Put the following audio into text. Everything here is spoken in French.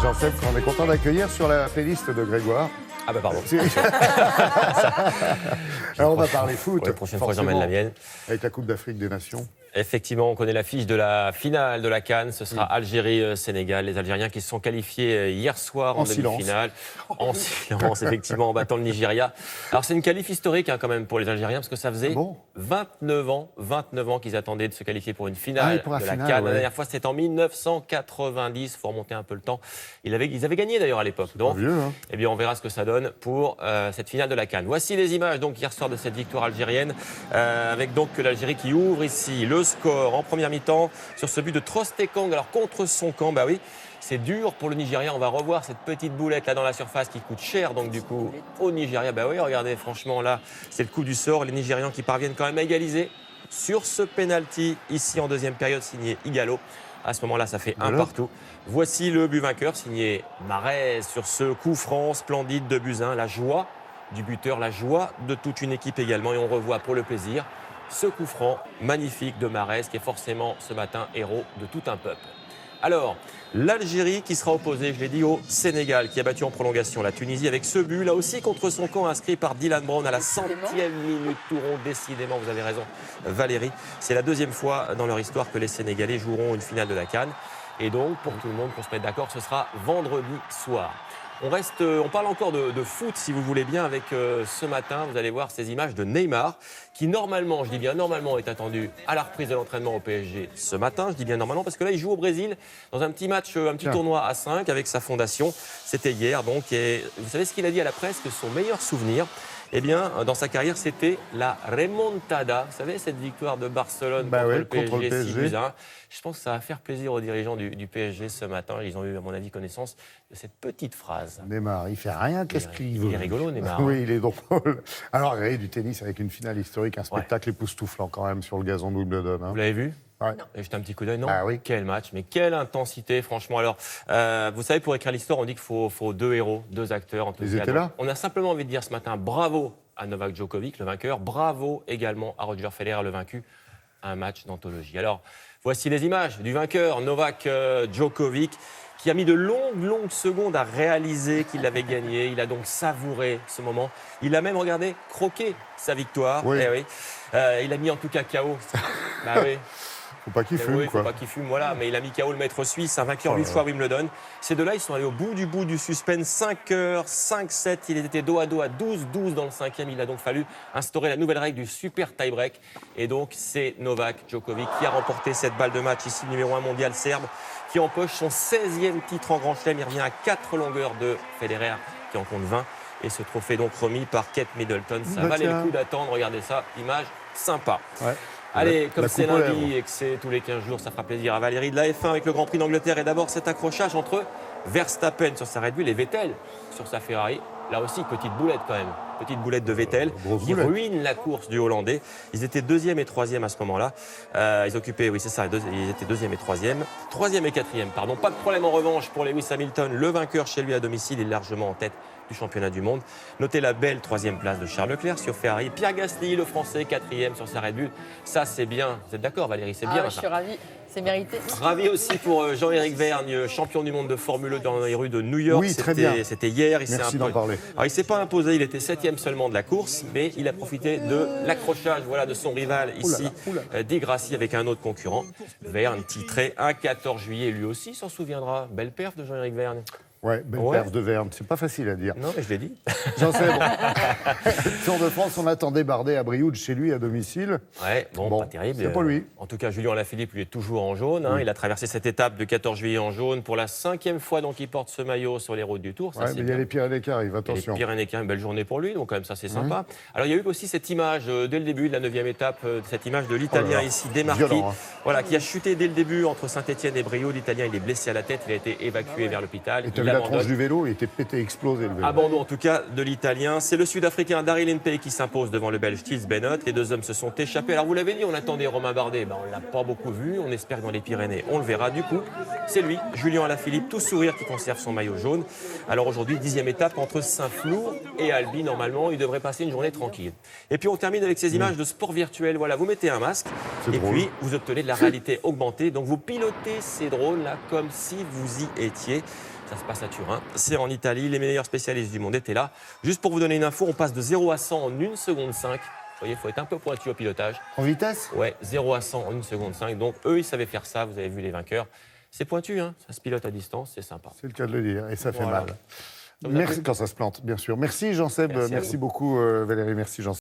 Jean-Seb, qu'on est content d'accueillir sur la playlist de Grégoire. Ah bah pardon. Alors on va parler foot. La prochaine fois, j'emmène la mienne. Avec la Coupe d'Afrique des Nations. Effectivement, on connaît l'affiche de la finale de la CAN. Ce sera Algérie-Sénégal. Les Algériens qui se sont qualifiés hier soir en demi-finale. En silence, effectivement, en battant le Nigeria. Alors c'est une qualif historique quand même pour les Algériens parce que ça faisait 29 ans qu'ils attendaient de se qualifier pour une finale de la CAN. La dernière fois, c'était en 1990. Il faut remonter un peu le temps. Ils avaient gagné d'ailleurs à l'époque. Donc, eh bien, on verra ce que ça donne pour cette finale de la CAN. Voici les images donc hier soir de cette victoire algérienne avec donc l'Algérie qui ouvre ici le score en première mi-temps sur ce but de Trostekong. Alors contre son camp, bah oui, c'est dur pour le Nigeria. On va revoir cette petite boulette là dans la surface qui coûte cher donc du coup au Nigeria. Bah oui, regardez, franchement là, c'est le coup du sort. Les Nigérians qui parviennent quand même à égaliser sur ce penalty ici en deuxième période signé Igalo. À ce moment-là, ça fait un partout. Voici le but vainqueur signé Mahrez sur ce coup franc splendide de Buzyn. La joie du buteur, la joie de toute une équipe également. Et on revoit pour le plaisir ce coup franc magnifique de Mahrez qui est forcément ce matin héros de tout un peuple. Alors, l'Algérie qui sera opposée, je l'ai dit, au Sénégal qui a battu en prolongation la Tunisie avec ce but, là aussi contre son camp inscrit par Dylan Brown à la 100e minute tout rond. Décidément, vous avez raison Valérie, c'est la deuxième fois dans leur histoire que les Sénégalais joueront une finale de la CAN. Et donc, pour tout le monde, pour se mettre d'accord, ce sera vendredi soir. On parle encore de foot, si vous voulez bien, avec ce matin, vous allez voir ces images de Neymar, qui normalement, je dis bien normalement, est attendu à la reprise de l'entraînement au PSG ce matin. Je dis bien normalement, parce que là, il joue au Brésil dans un petit match, un petit tournoi à 5 avec sa fondation. C'était hier, donc. Et vous savez ce qu'il a dit à la presse, que son meilleur souvenir, eh bien, dans sa carrière, c'était la remontada. Vous savez, cette victoire de Barcelone contre le PSG 6-1. Je pense que ça va faire plaisir aux dirigeants du PSG ce matin. Ils ont eu, à mon avis, connaissance de cette petite phrase. Neymar, il fait rien, qu'est-ce qu'il veut ? Il est rigolo, Neymar. Oui, il est drôle. Alors, regardez, du tennis avec une finale historique, un spectacle époustouflant quand même sur le gazon de Wimbledon. Hein. Vous l'avez vu ? Ouais. Et jeté un petit coup d'œil, non ? Ah oui. Quel match, mais quelle intensité, franchement. Alors, vous savez, pour écrire l'histoire, on dit qu'il faut deux héros, deux acteurs. En tout Ils cas. étaient là ? On a simplement envie de dire ce matin, bravo à Novak Djokovic, le vainqueur. Bravo également à Roger Federer, le vaincu. Un match d'anthologie. Alors, voici les images du vainqueur, Novak Djokovic, qui a mis de longues secondes à réaliser qu'il l'avait gagné. Il a donc savouré ce moment. Il a même, regardé, croqué sa victoire. Oui. Eh oui. Il a mis en tout cas KO. Bah oui. Faut pas qu'il fume, oui, quoi. Faut pas qu'il fume, voilà. Mais il a mis KO le maître suisse, un vainqueur 8 fois Wimbledon. Ces deux-là, ils sont allés au bout du suspense. 5 heures, 5-7. Il était dos à 12-12 dans le cinquième. Il a donc fallu instaurer la nouvelle règle du super tie-break. Et donc, c'est Novak Djokovic qui a remporté cette balle de match. Ici, numéro 1 mondial serbe, qui empoche son 16e titre en Grand Chelem. Il revient à 4 longueurs de Federer, qui en compte 20. Et ce trophée donc remis par Kate Middleton. Ça valait le coup d'attendre. Regardez ça, image sympa. Ouais. Allez, comme c'est lundi et que c'est tous les 15 jours, ça fera plaisir à Valérie de la F1 avec le Grand Prix d'Angleterre. Et d'abord cet accrochage entre Verstappen sur sa Red Bull et Vettel sur sa Ferrari. Là aussi, petite boulette quand même. Petite boulette de Vettel qui ruine la course du Hollandais. Ils étaient 2e et 3e à ce moment-là. Ils occupaient, oui c'est ça, ils étaient 2e et 3e. 3e et 4e, pardon. Pas de problème en revanche pour Lewis Hamilton. Le vainqueur chez lui à domicile, il est largement en tête du championnat du monde. Notez la belle 3e place de Charles Leclerc sur Ferrari. Pierre Gasly, le Français, 4e sur sa Red Bull. Ça, c'est bien. Vous êtes d'accord, Valérie? C'est bien. Je suis ravie. C'est mérité. Ravi aussi pour Jean-Éric Vergne, champion du monde de Formule 1 dans les rues de New York. Oui, très bien. C'était hier. Merci d'en parler. Alors, il ne s'est pas imposé, il était 7e seulement de la course, mais il a profité de l'accrochage de son rival ici, Di Grassi, avec un autre concurrent. Vergne, titré un 14 juillet, lui aussi s'en souviendra. Belle perf de Jean-Éric Vergne. Ouais, belle perf de Verne, c'est pas facile à dire. Non, mais je l'ai dit. J'en sais. Tour de France, on attendait Bardet à Brioude chez lui à domicile. Ouais, bon, pas terrible. C'est pas lui. En tout cas, Julien Alaphilippe, lui, est toujours en jaune. Il a traversé cette étape de 14 juillet en jaune pour la 5e fois donc il porte ce maillot sur les routes du Tour. Ça, mais il y a les Pyrénées qui arrivent, attention. Les Pyrénées qui arrivent, une belle journée pour lui, donc quand même ça c'est sympa. Alors il y a eu aussi cette image dès le début de la 9e étape, cette image de l'Italien ici démarqué, voilà, qui a chuté dès le début entre Saint-Étienne et Brioude. L'Italien, il est blessé à la tête, il a été évacué vers l'hôpital. Et tu as vu la tranche du vélo, il était pété, explosé le vélo. Abandon en tout cas de l'Italien. C'est le Sud-Africain Daryl Impey qui s'impose devant le Belge Tils Benoît. Les deux hommes se sont échappés. Alors vous l'avez dit, on attendait Romain Bardet. On ne l'a pas beaucoup vu. On espère que dans les Pyrénées, on le verra. Du coup, c'est lui, Julien Alaphilippe, tout sourire, qui conserve son maillot jaune. Alors aujourd'hui, 10e étape entre Saint-Flour et Albi. Normalement, il devrait passer une journée tranquille. Et puis on termine avec ces images de sport virtuel. Voilà, vous mettez un masque et puis vous obtenez de la réalité augmentée. Donc vous pilotez ces drones là comme si vous y étiez. Ça se passe à Turin, c'est en Italie, les meilleurs spécialistes du monde étaient là. Juste pour vous donner une info, on passe de 0 à 100 en 1 seconde 5. Vous voyez, il faut être un peu pointu au pilotage. En vitesse? Ouais, 0 à 100 en 1 seconde 5. Donc eux, ils savaient faire ça, vous avez vu les vainqueurs. C'est pointu, hein, ça se pilote à distance, c'est sympa. C'est le cas de le dire, et ça fait Voilà. mal. Merci quand ça se plante, bien sûr. Merci Jean-Seb, merci beaucoup Valérie, merci Jean-Seb.